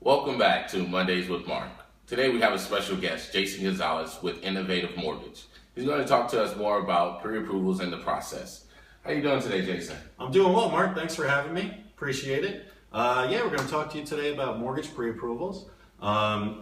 Welcome back to Mondays with Mark. Today we have a special guest, Jason Gonzalez with Innovative Mortgage. He's going to talk to us more about pre-approvals and the process. How you doing today, Jason? I'm doing well, Mark. Thanks for having me. Appreciate it. We're going to talk to you today about mortgage pre-approvals.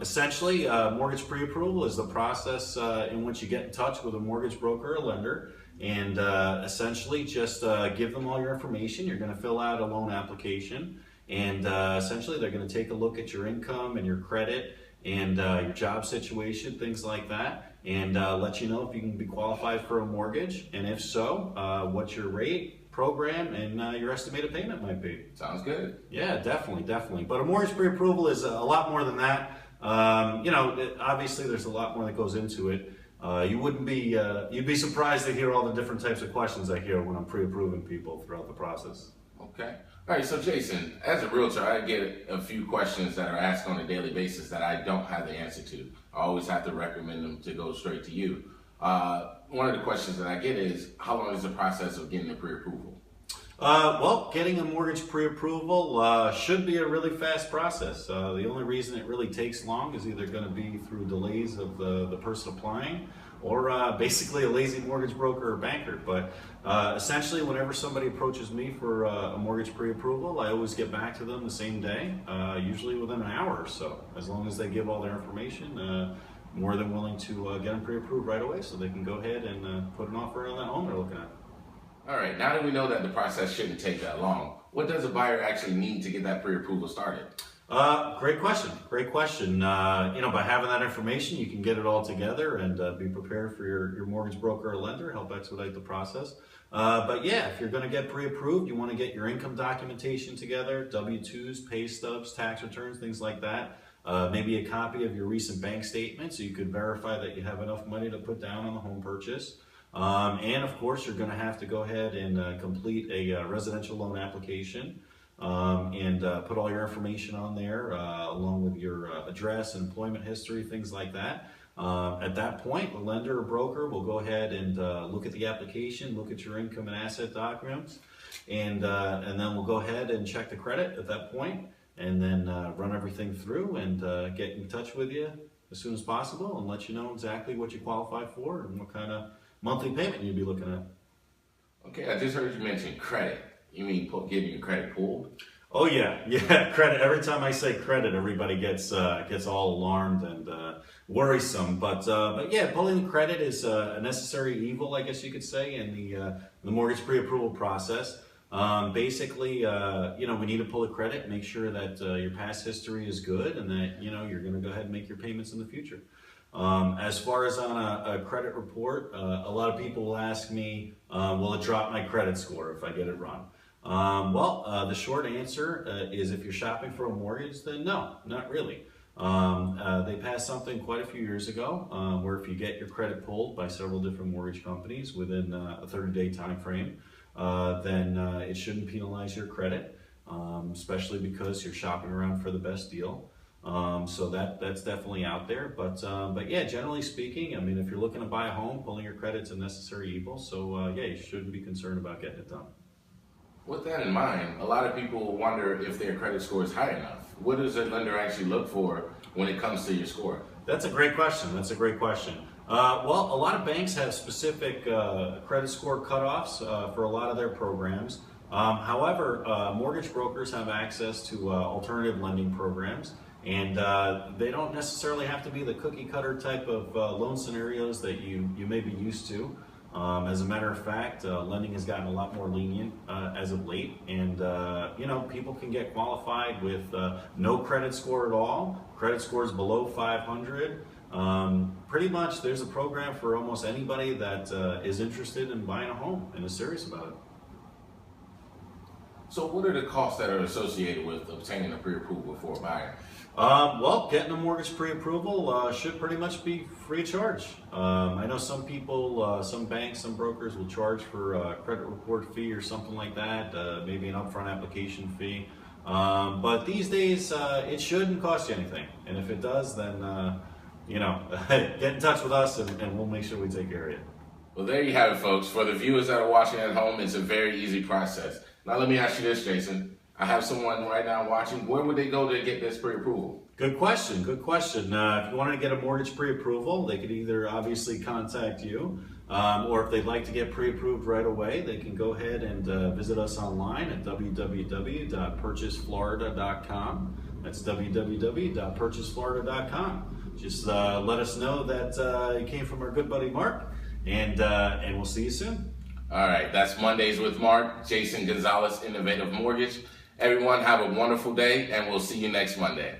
Essentially, mortgage pre-approval is the process in which you get in touch with a mortgage broker or lender and essentially just give them all your information. You're going to fill out a loan application. And essentially, they're going to take a look at your income and your credit and your job situation, things like that, and let you know if you can be qualified for a mortgage, and if so, what your rate, program, and your estimated payment might be. Sounds good. Yeah, definitely. But a mortgage pre-approval is a lot more than that. Obviously, there's a lot more that goes into it. You'd be surprised to hear all the different types of questions I hear when I'm pre-approving people throughout the process. Okay. All right, so Jason, as a realtor, I get a few questions that are asked on a daily basis that I don't have the answer to. I always have to recommend them to go straight to you. One of the questions that I get is, how long is the process of getting a pre-approval? Getting a mortgage pre-approval should be a really fast process. The only reason it really takes long is either going to be through delays of the person applying or basically a lazy mortgage broker or banker. But essentially, whenever somebody approaches me for a mortgage pre-approval, I always get back to them the same day, usually within an hour or so. As long as they give all their information, more than willing to get them pre-approved right away so they can go ahead and put an offer on that home they're looking at. All right, now that we know that the process shouldn't take that long, what does a buyer actually need to get that pre-approval started? Great question. By having that information, you can get it all together and be prepared for your mortgage broker or lender, help expedite the process. If you're going to get pre-approved, you want to get your income documentation together, W-2s, pay stubs, tax returns, things like that. Maybe a copy of your recent bank statement so you could verify that you have enough money to put down on the home purchase. And of course, you're going to have to go ahead and complete a residential loan application. And put all your information on there along with your address, employment history, things like that. At that point, the lender or broker will go ahead and look at the application, look at your income and asset documents, and then we'll go ahead and check the credit at that point, and then run everything through and get in touch with you as soon as possible and let you know exactly what you qualify for and what kind of monthly payment you'd be looking at. Okay, I just heard you mention credit. You mean getting your credit pulled? Oh yeah, credit. Every time I say credit, everybody gets all alarmed and worrisome. But pulling the credit is a necessary evil, I guess you could say, in the mortgage pre-approval process. We need to pull a credit, make sure that your past history is good, and that you're going to go ahead and make your payments in the future. As far as on a credit report, a lot of people will ask me, will it drop my credit score if I get it wrong? The short answer is if you're shopping for a mortgage, then no, not really. They passed something quite a few years ago where if you get your credit pulled by several different mortgage companies within a 30-day time frame, then it shouldn't penalize your credit, especially because you're shopping around for the best deal. So that's definitely out there. But generally speaking, I mean, if you're looking to buy a home, pulling your credit's a necessary evil. So you shouldn't be concerned about getting it done. With that in mind, a lot of people wonder if their credit score is high enough. What does a lender actually look for when it comes to your score? That's a great question. A lot of banks have specific credit score cutoffs for a lot of their programs. However, mortgage brokers have access to alternative lending programs, and they don't necessarily have to be the cookie cutter type of loan scenarios that you may be used to. As a matter of fact, lending has gotten a lot more lenient as of late, and people can get qualified with no credit score at all, credit scores below 500. Pretty much there's a program for almost anybody that is interested in buying a home and is serious about it. So what are the costs that are associated with obtaining a pre-approval for a buyer? Getting a mortgage pre-approval should pretty much be free of charge. I know some people, some banks, some brokers will charge for a credit report fee or something like that, maybe an upfront application fee. But these days, it shouldn't cost you anything. And if it does, then, get in touch with us and we'll make sure we take care of you. Well, there you have it, folks. For the viewers that are watching at home, it's a very easy process. Now let me ask you this, Jason. I have someone right now watching. Where would they go to get this pre-approval? Good question. Good question. If you want to get a mortgage pre-approval, they could either obviously contact you, or if they'd like to get pre-approved right away, they can go ahead and visit us online at www.purchaseflorida.com. That's www.purchaseflorida.com. Just let us know that you came from our good buddy Mark, and we'll see you soon. All right, that's Mondays with Mark, Jason Gonzalez, Innovative Mortgage. Everyone have a wonderful day, and we'll see you next Monday.